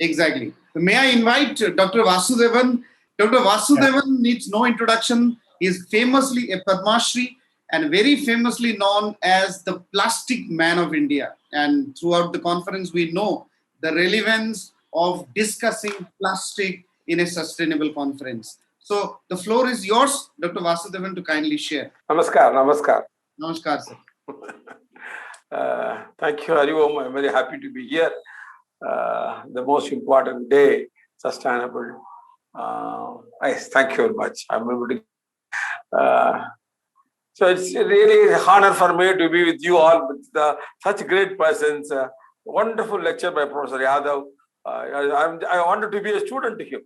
Exactly. May I invite Dr. Vasudevan? Dr. Vasudevan needs no introduction. He is famously a Padmashri and very famously known as the plastic man of India. And throughout the conference, we know the relevance of discussing plastic in a sustainable conference. So the floor is yours, Dr. Vasudevan, to kindly share. Namaskar, namaskar. Namaskar, sir. Thank you, Hariom. I'm very happy to be here. The most important day, sustainable. Yes, thank you very much. I'm able to. So it's really an honor for me to be with you all, with such great persons. Wonderful lecture by Professor Yadav. I wanted to be a student to him.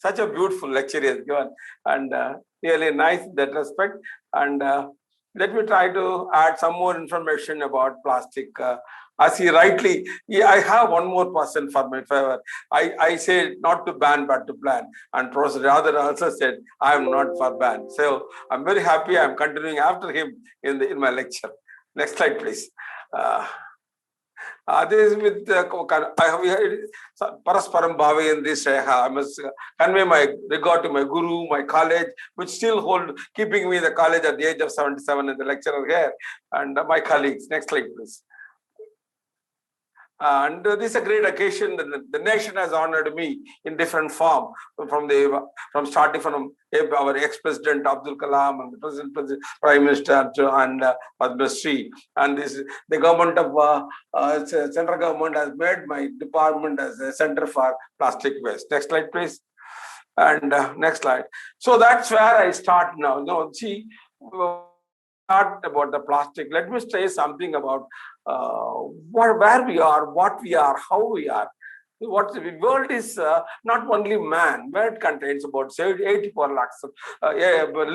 Such a beautiful lecture he has given, and really nice in that respect. And let me try to add some more information about plastic. As he rightly, I have one more person for my favor. I say not to ban, but to plan. And Professor Yadav also said, I am not for ban. So I'm very happy I'm continuing after him in my lecture. Next slide, please. This is with Parasparam Bhavayanti Shreya. I must convey my regard to my guru, my college, which still hold, keeping me in the college at the age of 77 and the lecturer here, and my colleagues. Next slide, please. And this is a great occasion. The nation has honored me in different form, starting from our ex-president Abdul Kalam and the present Prime Minister and Padmashri. And the government of central government has made my department as a center for plastic waste. Next slide, please. And next slide. So that's where I start now. About the plastic. Let me say something about where we are, what we are, how we are. What the world is not only man, but it contains about 84 lakhs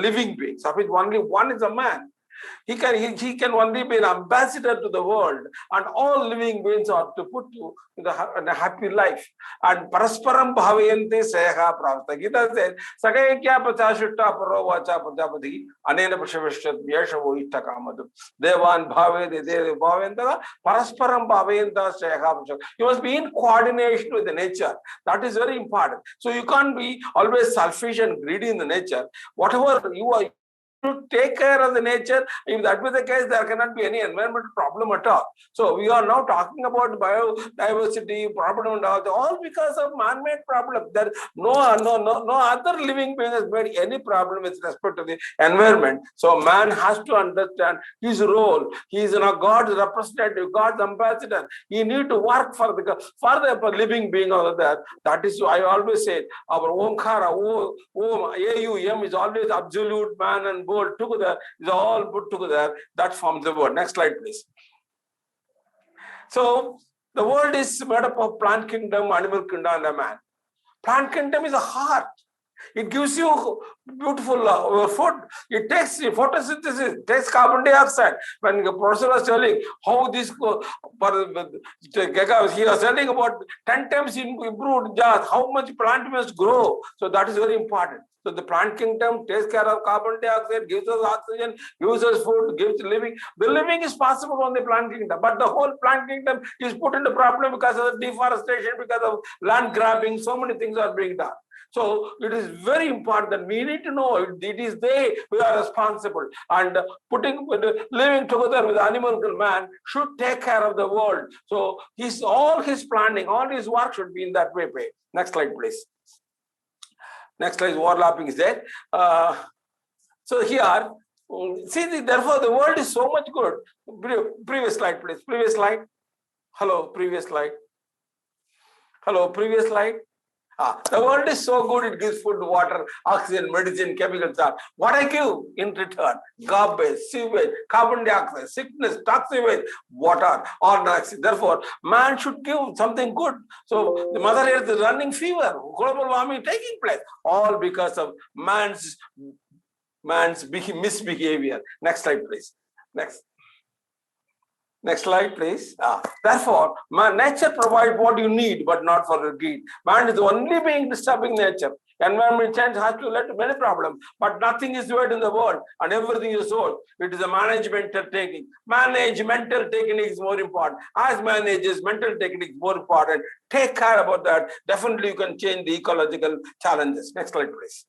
living beings, of which only one is a man. He can only be an ambassador to the world, and all living beings are to put you in a happy life. And Parasparam Bhavayanti Seha Pravta. Gita says, Sakayakya Pachashutta Paro Vacha Prajapati, Anena Pashavishtat Vyashavo Ittakamadu. Devan Bhave, De Bhavendra, Parasparam Bhavayanta Seha. You must be in coordination with the nature. That is very important. So you can't be always selfish and greedy in the nature. Whatever you are, to take care of the nature. If that was the case, there cannot be any environmental problem at all. So we are now talking about biodiversity, problem, all because of man-made problem. There no other living being has made any problem with respect to the environment. So man has to understand his role. He is God's representative, God's ambassador. He need to work for the living being over there. That is why I always say our Omkara, AUM is always absolute man and world together, is all put together, that forms the world. Next slide, please. So the world is made up of plant kingdom, animal kingdom, and a man. Plant kingdom is a heart. It gives you beautiful food. It takes photosynthesis, it takes carbon dioxide. When the professor was telling how this, he was telling about 10 times improved jars, how much plant must grow. So that is very important. So the plant kingdom takes care of carbon dioxide, gives us oxygen, gives us food, gives living. The living is possible on the plant kingdom, but the whole plant kingdom is put into problem because of deforestation, because of land grabbing. So many things are being done. So it is very important that we need to know it is they who are responsible, and living together with animal man should take care of the world. So all his planning, all his work should be in that way. Next slide, please. Next slide, overlapping is there. So here, see, therefore the world is so much good. Previous slide, please. Previous slide. Hello, previous slide. Hello, previous slide. The world is so good, it gives food, water, oxygen, medicine, chemicals. What I give in return? Garbage, sewage, carbon dioxide, sickness, toxic waste, water, all toxic. Therefore, man should give something good. So the Mother Earth is running fever, global warming taking place, all because of man's misbehavior. Next slide, please. Next slide, please. Therefore, nature provides what you need, but not for your greed. Man is the only being disturbing nature. Environment change has to lead to many problems, but nothing is weird in the world and everything is sold. It is a managemental technique. Managemental technique is more important. As managers, mental technique is more important. Take care about that. Definitely you can change the ecological challenges. Next slide, please.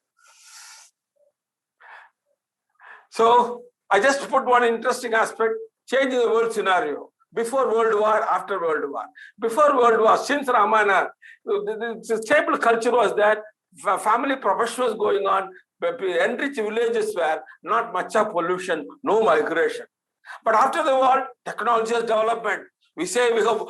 So I just put one interesting aspect, changing the world scenario. Before World War, after World War. Before World War, since Ramayana, the stable culture was that family profession was going on, enriched villages were not much of pollution, no migration. But after the war, technology has development. We say we have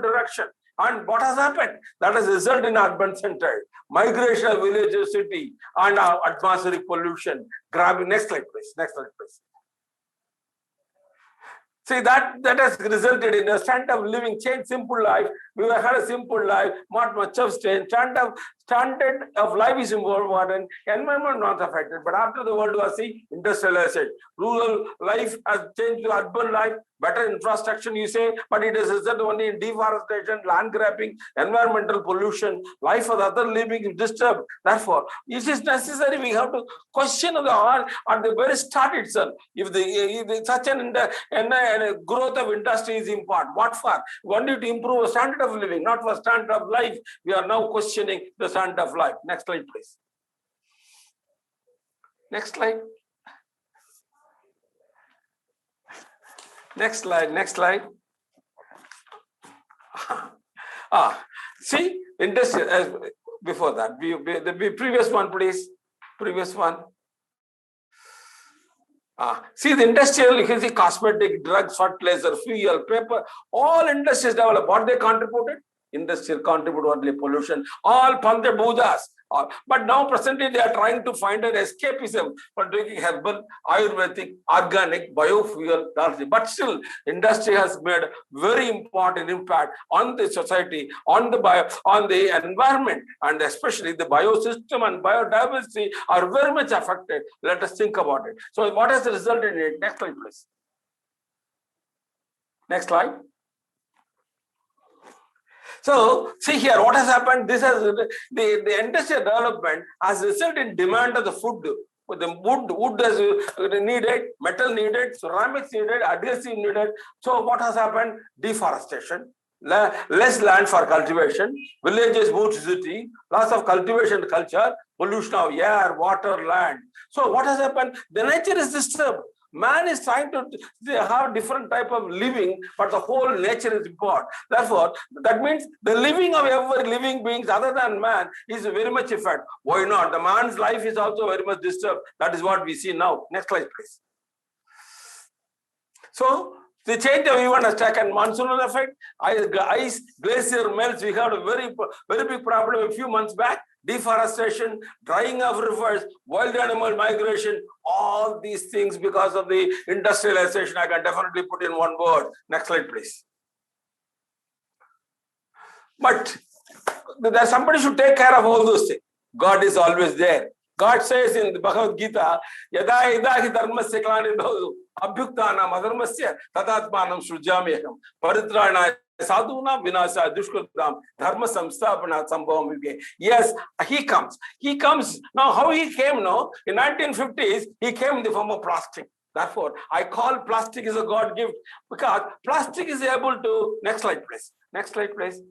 direction. And what has happened? That has resulted in urban center, migration of villages, city, and atmospheric pollution. Next slide, please. Next slide, please. See, that has resulted in a standard of living, change simple life. We had a simple life, not much of change. Standard of life is important, environment not affected. But after the World War C, industrialization, rural life has changed to urban life, better infrastructure, you say, but it has resulted only in deforestation, land grabbing, environmental pollution, life of the other living is disturbed. Therefore, it is necessary we have to question the art at the very start itself. If such an growth of industry is important, what for? We want to improve the standard of living, not for standard of life. We are now questioning the standard of life. Next slide, please. Next slide. Next slide, next slide. See, industry, before that, the previous one, please. Previous one. See the industrial, you can see cosmetic, drugs, fertilizer, fuel, paper, all industries develop. What they contributed? Industrial contribute only pollution. All Pandya Buddhas. But now presently they are trying to find an escapism for drinking herbal, Ayurvedic, organic, biofuel. But still, industry has made very important impact on the society, on the environment, and especially the biosystem and biodiversity are very much affected. Let us think about it. So what has resulted in it? Next slide, please. Next slide. So, see here, what has happened? This has the industrial development has resulted in demand of the food. The wood is needed, metal needed, ceramics needed, adhesive needed. So, what has happened? Deforestation, less land for cultivation, villages moved to city, loss of cultivation culture, pollution of air, water, land. So, what has happened? The nature is disturbed. Man is trying to have different type of living, but the whole nature is important. Therefore, that means the living of every living beings other than man is very much affected. Why not? The man's life is also very much disturbed. That is what we see now. Next slide, please. So, the change of event has taken monsoonal effect. Ice, glacier melts. We had a very big problem a few months back. Deforestation, drying of rivers, wild animal migration, all these things because of the industrialization. I can definitely put in one word. Next slide, please. But somebody should take care of all those things. God is always there. God says in the Bhagavad Gita, Yada idahi dharmasya glanirabhavatu abhyuktanam adharmasya tadatmanam srujamyaham paritrana sadhuna vinasa dushkritam dharma samstapana sambhavam vivge. Yes, he comes. He comes. Now, how he came now? In 1950s, he came in the form of plastic. Therefore, I call plastic is a God gift because plastic is able to, next slide, please. Next slide, please.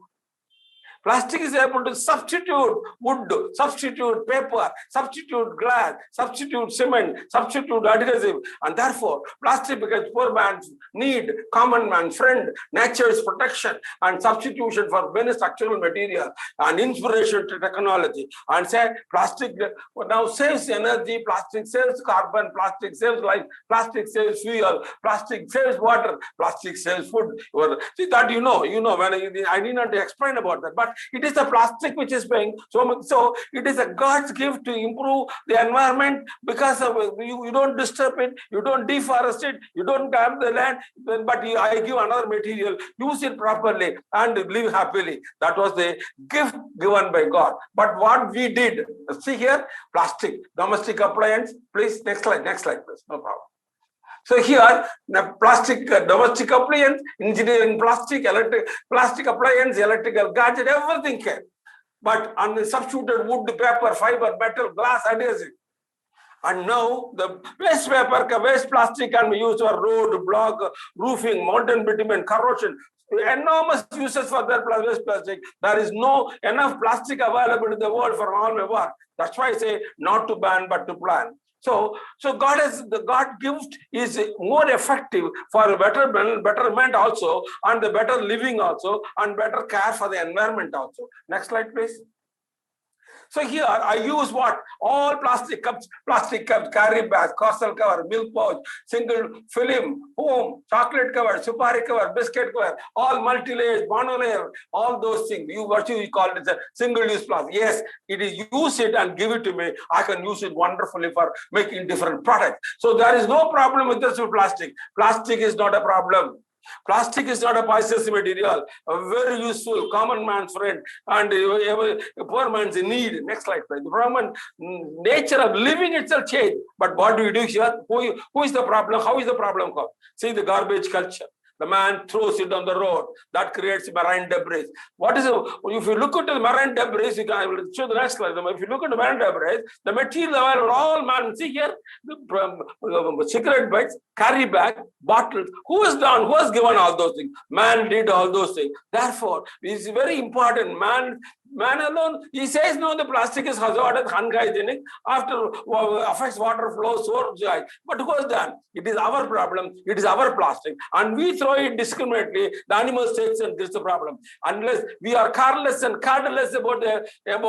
Plastic is able to substitute wood, substitute paper, substitute glass, substitute cement, substitute adhesive, and therefore plastic becomes poor man's need, common man's friend, nature's protection, and substitution for many structural material, and inspiration to technology. And say plastic now saves energy, plastic saves carbon, plastic saves life, plastic saves fuel, plastic saves water, plastic saves food. See that you know when I need not to explain about that, but it is the plastic which is paying so much. So it is a God's gift to improve the environment because of you don't disturb it, you don't deforest it, you don't damage the land, but I give another material, use it properly and live happily. That was the gift given by God. But what we did, see here, plastic, domestic appliance, please, next slide, please, no problem. So here, the plastic domestic appliance, engineering plastic, plastic appliance, electrical gadget, everything came. but on the substituted wood, paper, fiber, metal, glass, adhesive. And now the waste paper, waste plastic can be used for road, block, roofing, mountain bitumen, corrosion. Enormous uses for that waste plastic. There is no enough plastic available in the world for all my work. That's why I say not to ban, but to plan. So the God gift is more effective for betterment also, and the better living also, and better care for the environment also. Next slide, please. So here I use what? All plastic cups, carry bags, parcel cover, milk pouch, single film, home, chocolate cover, supari cover, biscuit cover, all multi-layers, mono-layer, all those things. What you call it, a single-use plastic. Yes, it is use it and give it to me. I can use it wonderfully for making different products. So there is no problem with this plastic. Plastic is not a problem. Plastic is not a poisonous material, a very useful, common man's friend, and a poor man's in need. Next slide, please. The Brahman nature of living itself changed. But what do we do here? Who is the problem? How is the problem caused? See the garbage culture. The man throws it on the road. That creates marine debris. What is it? If you look at the marine debris, I will show the next slide. If you look at the marine debris, the material available, all man, see here, the cigarette butts, carry bag, bottles. Who has done? Who has given all those things? Man did all those things. Therefore, it is very important. Man alone, he says no, the plastic is hazardous, unhygienic, after affects water flow, source. But who has done? It is our problem, it is our plastic. And we throw it discriminately, the animal takes and this is the problem. Unless we are careless and careless about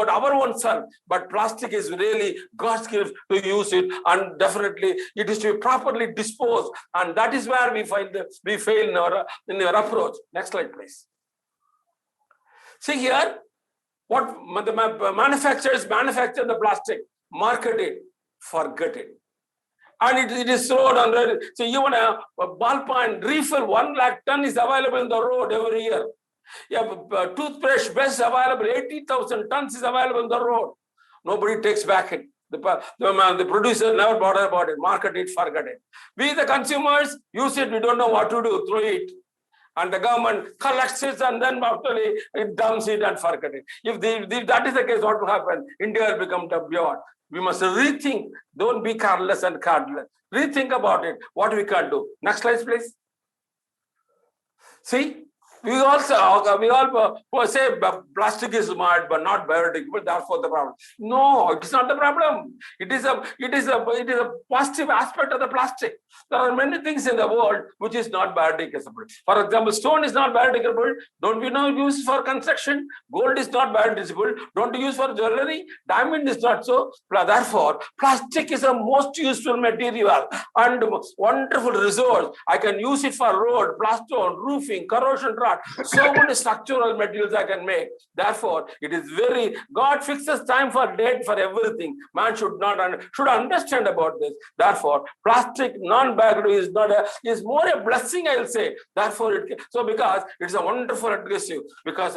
our own self. But plastic is really God's gift to use it, and definitely it is to be properly disposed. And that is where we fail in our approach. Next slide, please. See here, what the manufacturers manufacture the plastic, market it, forget it. And it is thrown on the, so even a ballpoint refill, 1 lakh ton is available in the road every year. Toothbrush best available, 80,000 tons is available in the road. Nobody takes back it. The producer never bother about it, market it, forget it. We the consumers use it, we don't know what to do, throw it. And the government collects it and then after it dumps it and forget it. If that is the case, what will happen? India will become beyond. We must rethink. Don't be careless and cardless. Rethink about it. What we can do. Next slide, please. See, we all say plastic is smart but not biodegradable. Therefore, the problem. No, it is not the problem. It is a positive aspect of the plastic. There are many things in the world which is not biodegradable. For example, stone is not biodegradable. Don't we know use for construction? Gold is not biodegradable. Don't we use for jewelry? Diamond is not so. Therefore, plastic is a most useful material and wonderful resource. I can use it for road, plastone, roofing, corrosion rod. So many structural materials I can make. Therefore, it is very, God fixes time for date for everything. Man should understand about this. Therefore, plastic non-biodegradable is more a blessing, I will say. Therefore, because it's a wonderful adhesive. Because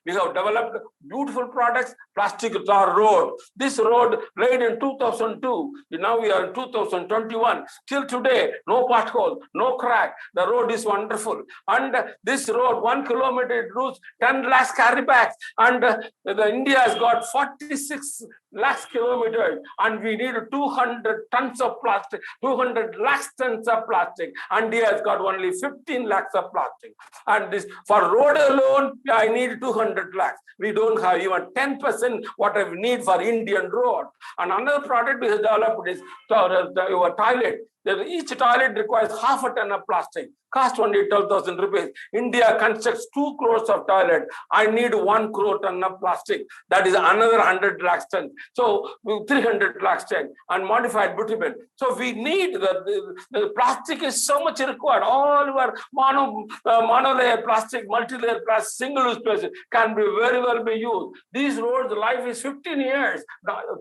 we have developed beautiful products, plastic tar road. This road laid in 2002. Now we are in 2021. Till today, no pothole, no crack. The road is wonderful. And this road, 1 kilometer, it routes 10 lakhs carry bags. And India has got 46 lakhs kilometers. And we need 200 tons of plastic, 200 lakhs tons of plastic. And India has got only 15 lakhs of plastic. And this for road alone, I need 200 lakhs. We don't have even 10% what I need for Indian road. And another product we have developed is your toilet. Each toilet requires half a ton of plastic. Cost only 12,000 rupees. India constructs 2 crores of toilet. I need 1 crore ton of plastic. That is another 100 lakhs ton. So 300 lakhs ton and modified bitumen. So we need the plastic is so much required. All our monolayer plastic, multi-layer plastic, single-use plastic can be very well be used. These roads, life is 15 years.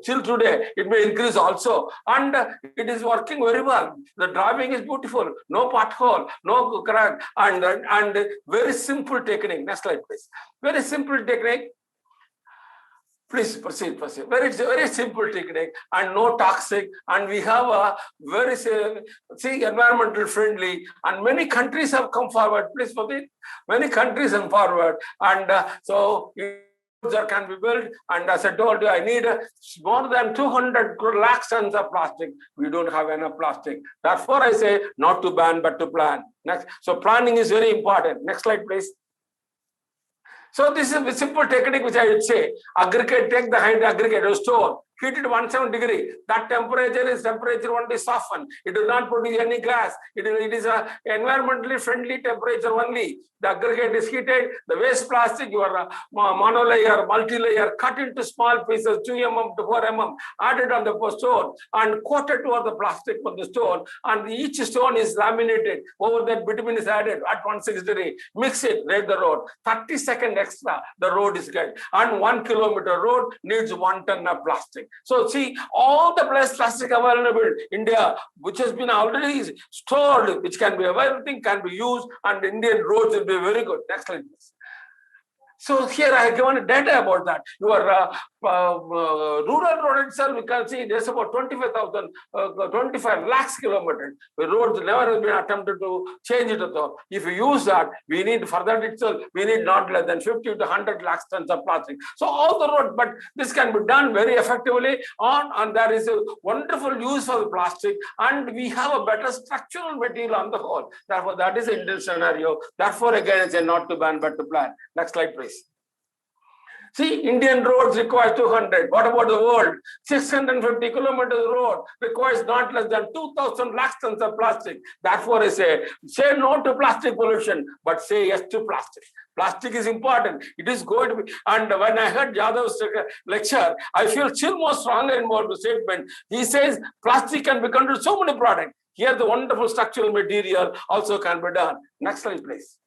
Till today, it may increase also. And it is working very well. The driving is beautiful. No pothole, no crack, and very simple technique. Next slide, please. Very simple technique. Please proceed. Very simple technique and no toxic. And we have a very environmental friendly. And many countries have come forward. Please proceed. Many countries have come forward. And so can be built, and as I told you, I need more than 200 lakh tons of plastic. We don't have enough plastic. Therefore, I say not to ban, but to plan. Next, so planning is very important. Next slide, please. So this is a simple technique which I would say. Aggregate, take the height aggregate or store. Heat it 17 degrees. That temperature is only softened. It does not produce any gas. It is a environmentally friendly temperature only. The aggregate is heated. The waste plastic, your monolayer, multi-layer, cut into small pieces, 2 mm to 4 mm, added on the stone and coated over the plastic on the stone. And each stone is laminated. Over that bitumen is added at 160 degrees. Mix it, lay the road. 30 seconds extra, the road is good. And 1 kilometer road needs 1 ton of plastic. So see, all the plastic available in India, which has been already stored, which can be everything can be used, and Indian roads will be very good. Next slide, please. So here I have given data about that. Your rural road itself, you can see there's about 25 lakhs kilometers. The roads never have been attempted to change it at all. If you use that, we need for that itself, we need not less than 50 to 100 lakhs tons of plastic. So all the road, but this can be done very effectively and there is a wonderful use for the plastic, and we have a better structural material on the whole. Therefore, that is the Indian scenario. Therefore, again, it's a not to ban, but to plan. Next slide, please. See, Indian roads require 200. What about the world? 650 kilometers road requires not less than 2,000 lakh tons of plastic. Therefore, I say no to plastic pollution, but say yes to plastic. Plastic is important. It is going to be. And when I heard Yadav's lecture, I feel still more stronger in more the statement. He says plastic can be converted to so many products. Here, the wonderful structural material also can be done. Next slide, please.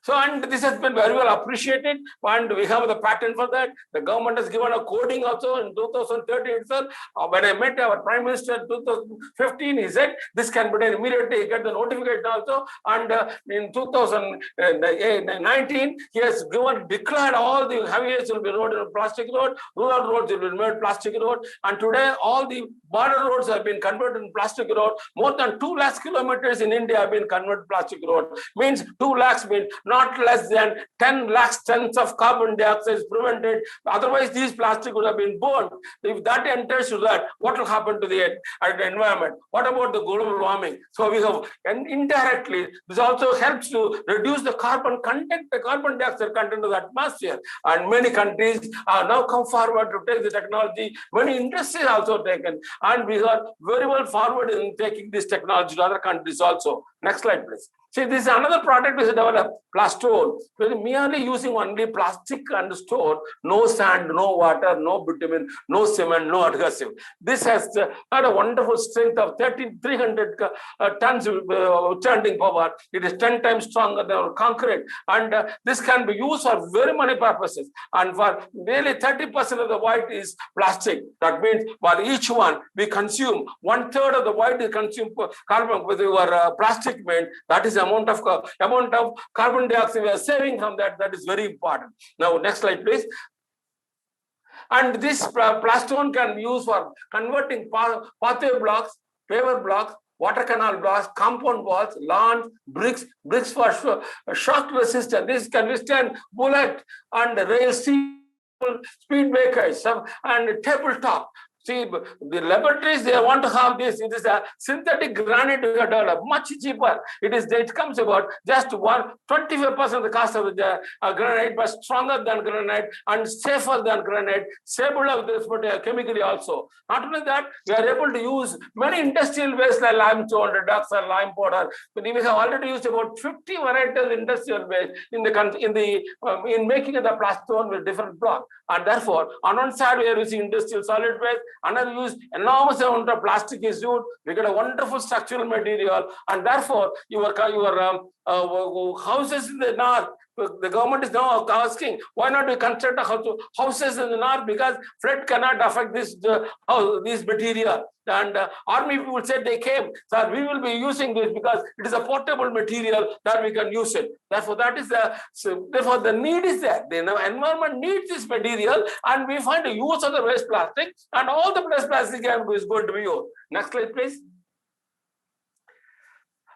So, and this has been very well appreciated, and we have the patent for that. The government has given a coding also in 2013 itself. When I met our Prime Minister in 2015, he said this can be done immediately. He got the notification also. And in 2019, he has declared all the highways will be road in plastic road, rural roads will be made plastic road. And today, all the border roads have been converted in plastic road. More than 2 lakhs kilometers in India have been converted to plastic road. Means 2 lakhs means not less than 10 lakhs tons of carbon dioxide is prevented. Otherwise, these plastic would have been burned. If that enters to that, what will happen to the environment? What about the global warming? So we have, and indirectly, this also helps to reduce the carbon content, the carbon dioxide content of the atmosphere. And many countries are now come forward to take the technology. Many industries also taken, and we are very well forward in taking this technology to other countries also. Next slide, please. See, this is another product which is developed, Plastone. Merely using only plastic and stone, no sand, no water, no bitumen, no cement, no adhesive. This has had a wonderful strength of 300 tons turning power. It is 10 times stronger than concrete. And this can be used for very many purposes. And for nearly 30% of the white is plastic. That means for each one, we consume 1/3 of the white is consumed carbon with your plastic made. That is amount of carbon dioxide we are saving from that. That is very important. Now, next slide, please. And this Plastone can be used for converting pathway blocks, paver blocks, water canal blocks, compound walls, lawns, bricks for shock resistant. This can withstand bullet and rail speed breakers and tabletop. See, the laboratories, they want to have this. It is a synthetic granite we have developed, much cheaper. It comes about just 25% of the cost of the granite, but stronger than granite and safer than granite, stable of this, but chemically also. Not only that, we are able to use many industrial waste like limestone, redox, or lime powder. We have already used about 50 varieties of industrial waste in making the Plastone with different blocks. And therefore, on one side, we are using industrial solid waste. Another use enormous amount of plastic is used. We get a wonderful structural material, and therefore your houses in the north. The government is now asking, why not we construct houses in the north, because flood cannot affect this material. And army people said they came, so we will be using this because it is a portable material that we can use it. Therefore, therefore the need is there. The environment needs this material, and we find a use of the waste plastic, and all the waste plastic is going to be used. Next slide, please.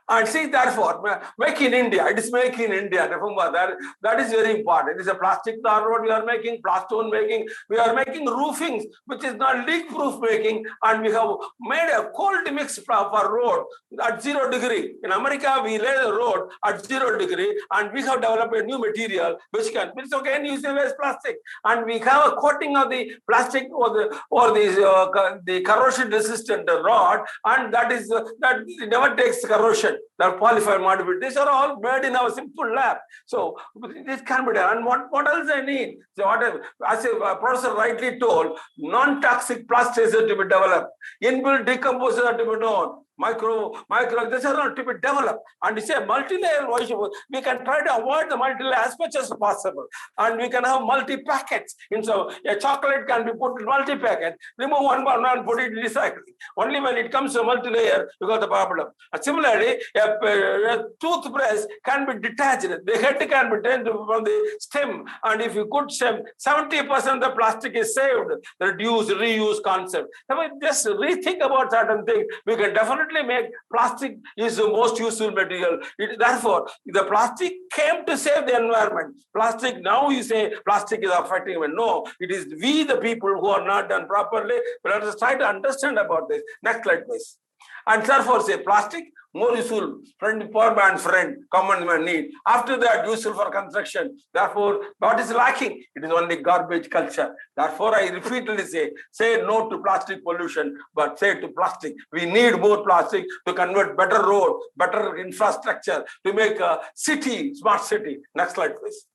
And see, therefore, make in India. It is make in India. Remember that is very important. It is a plastic tar road we are making, plastone making. We are making roofings, which is not leak-proof making, and we have made a cold mix for road at 0 degree. In America, we lay the road at 0 degree, and we have developed a new material which can, it's okay, use as plastic, and we have a coating of the plastic or the corrosion-resistant rod, and that it never takes corrosion. The qualified modified. These are all made in our simple lab. So this can be done. And what else I need? So as a professor rightly told, non-toxic plastics are to be developed. Inbuilt decomposers are to be known. Micro, these are not to be developed. And it's a multi-layer. We can try to avoid the multi-layer as much as possible. And we can have multi-packets. And so a chocolate can be put in multi-packet. Remove one and put it in recycling. Only when it comes to multi-layer, you got the problem. And similarly, a toothbrush can be detached. The head can be taken from the stem. And if you could stem, 70% of the plastic is saved. The reduce, reuse concept. Now, just rethink about certain things. We can definitely make plastic is the most useful material. Therefore, the plastic came to save the environment. Plastic, now you say plastic is affecting it. No, it is we the people who are not done properly. But let us try to understand about this. Next slide, please. And therefore, say plastic, more useful, poor man's friend, common man need. After that, useful for construction. Therefore, what is lacking? It is only garbage culture. Therefore, I repeatedly say no to plastic pollution, but say to plastic. We need more plastic to convert better road, better infrastructure, to make a city, smart city. Next slide, please.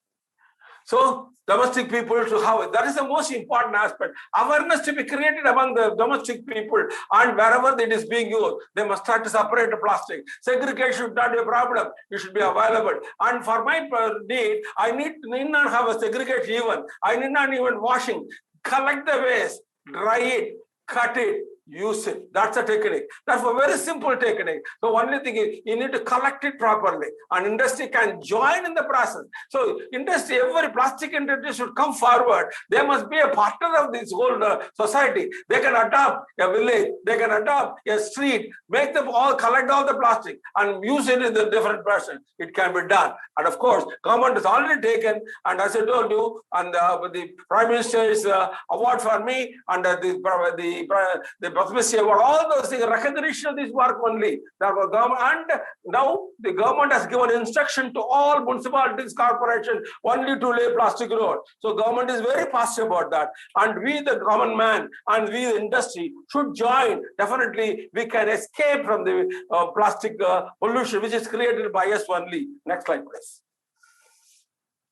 So, domestic people to have, that is the most important aspect. Awareness to be created among the domestic people, and wherever it is being used, they must start to separate the plastic. Segregation should not be a problem. It should be available. And for my need, I need not have a segregation even. I need not even washing. Collect the waste, dry it, cut it, use it. That's a technique. That's a very simple technique. So only thing is you need to collect it properly, and industry can join in the process. So industry, every plastic industry should come forward. They must be a partner of this whole society. They can adopt a village, they can adopt a street, make them all, collect all the plastic and use it in the different person. It can be done. And of course, government has already taken, and as I told you, and the Prime Minister's award for me, and the Padmashri award, all those things, recognition of this work only. That was government, and now the government has given instruction to all municipalities, corporations, only to lay plastic road. So government is very positive about that. And we, the common man, and we, the industry, should join. Definitely, we can escape from the plastic pollution, which is created by us only. Next slide, please.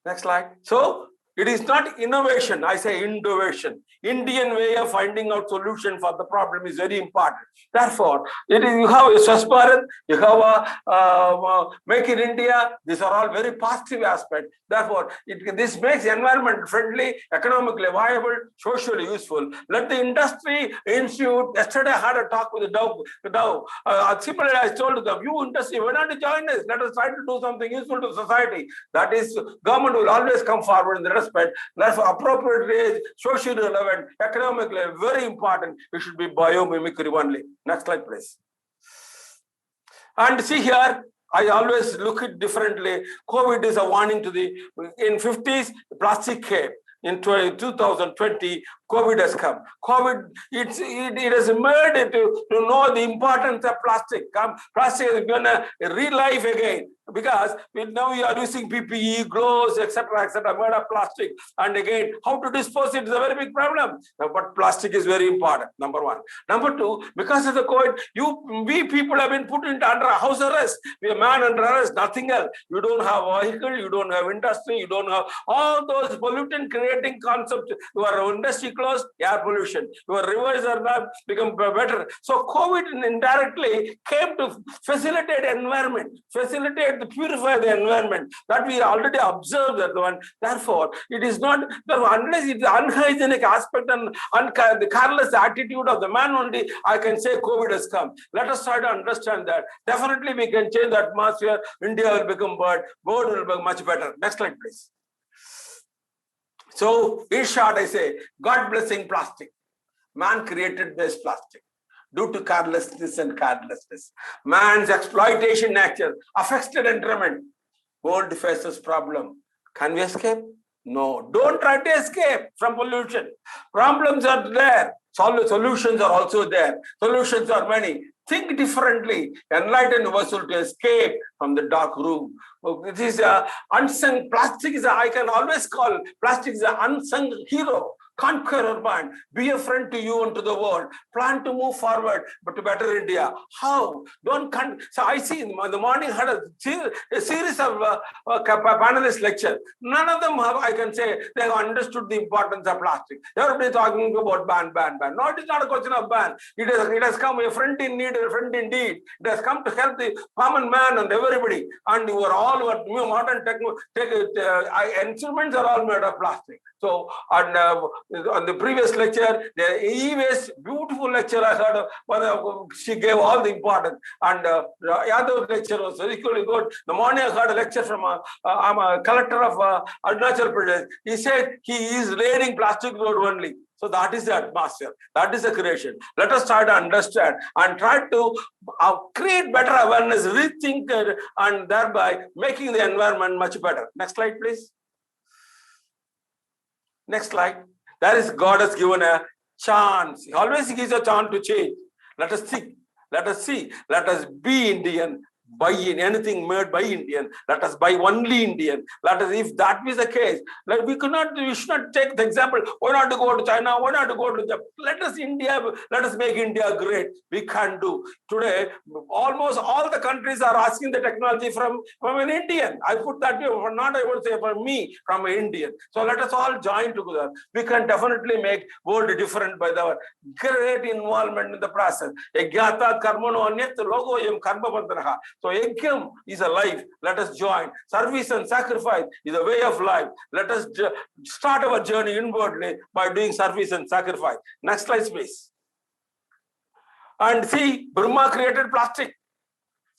Next slide. So, it is not innovation, I say innovation. Indian way of finding out solution for the problem is very important. Therefore, you have a Swachh Bharat, you have a Make in India. These are all very positive aspects. Therefore, this makes environment friendly, economically viable, socially useful. Let the industry institute. Yesterday, I had a talk with the Dow. Similarly, I told them, you industry, why not join us? Let us try to do something useful to society. That is, government will always come forward in the respect. Therefore, appropriate range, socially relevant, economically very important. It should be biomimicry only. Next slide, please. And see here, I always look at differently. COVID is a warning to in 50s, plastic came. In 2020, COVID has come. COVID, it has made to know the importance of plastic. Plastic is going to relive again, because now we are using PPE, gloves, etc., made of plastic. And again, how to dispose it is a very big problem. But plastic is very important, number one. Number two, because of the COVID, we people have been put into under house arrest. We are man under arrest, nothing else. You don't have vehicle, you don't have industry, you don't have all those pollutant creating concepts. Your industry closed, air pollution. Your rivers are not become better. So COVID indirectly came to facilitate environment, purify the environment. That we already observed that one. Therefore, it is not, unless it is unhygienic aspect and the careless attitude of the man only, I can say COVID has come. Let us try to understand that. Definitely we can change the atmosphere. India will become bird will become much better. Next slide, please. So, in short, I say, God blessing plastic. Man created this plastic. due to carelessness and carelessness. Man's exploitation nature affects the environment. World faces problem. Can we escape? No. Don't try to escape from pollution. Problems are there. Solutions are also there. Solutions are many. Think differently. Enlighten yourself to escape from the dark room. This is a unsung. Plastic is I can always call plastic is an unsung hero. Conqueror mind. Be a friend to you and to the world. Plan to move forward, but to better India. How? So I see in the morning had a series of panelist lecture. None of them have, I can say, they have understood the importance of plastic. Everybody talking about ban. No, it is not a question of ban. It has come a friend in need, a friend indeed. It has come to help the common man and everybody. And you are all what new modern instruments are all made of plastic. So, on the previous lecture, the e-waste, beautiful lecture I heard, she gave all the importance. And the other lecture was equally good. The morning I heard a lecture from I'm a collector of Arunachal Pradesh. He said he is raiding plastic road only. So that is the atmosphere. That is the creation. Let us try to understand and try to create better awareness, rethink it, and thereby making the environment much better. Next slide, please. Next slide. That is, God has given a chance. He always gives a chance to change. Let us think. Let us see. Let us be Indian. Buy anything made by Indian. Let us buy only Indian. Let us, if that is the case, like we should not take the example. Why not to go to China? Why not to go to Japan? Let us make India great. We can do. Today, almost all the countries are asking the technology from an Indian. I put that way, not I would say for me, from an Indian. So let us all join together. We can definitely make world different by our great involvement in the process. So Yajnam is a life. Let us join. Service and sacrifice is a way of life. Let us start our journey inwardly by doing service and sacrifice. Next slide, please. And see, Brahma created plastic.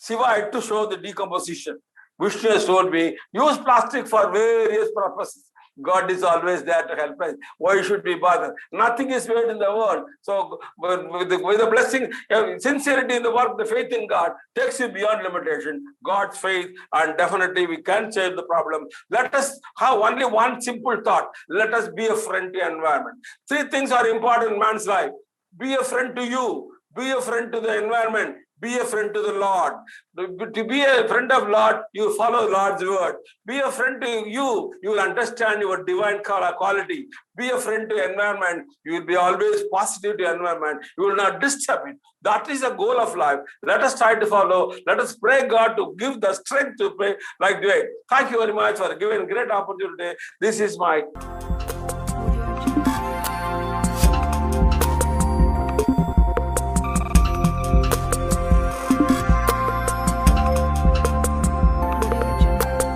Shiva had to show the decomposition. Vishnu has told me, use plastic for various purposes. God is always there to help us. Why should we bother? Nothing is made in the world. So with the blessing, sincerity in the work, the faith in God takes you beyond limitation. God's faith, and definitely we can change the problem. Let us have only one simple thought. Let us be a friend to the environment. Three things are important in man's life. Be a friend to you. Be a friend to the environment. Be a friend to the Lord. To be a friend of Lord, you follow Lord's word. Be a friend to you, you will understand your divine quality. Be a friend to environment, you will be always positive to environment. You will not disturb it. That is the goal of life. Let us try to follow. Let us pray God to give the strength to pray like that. Thank you very much for giving great opportunity. This is my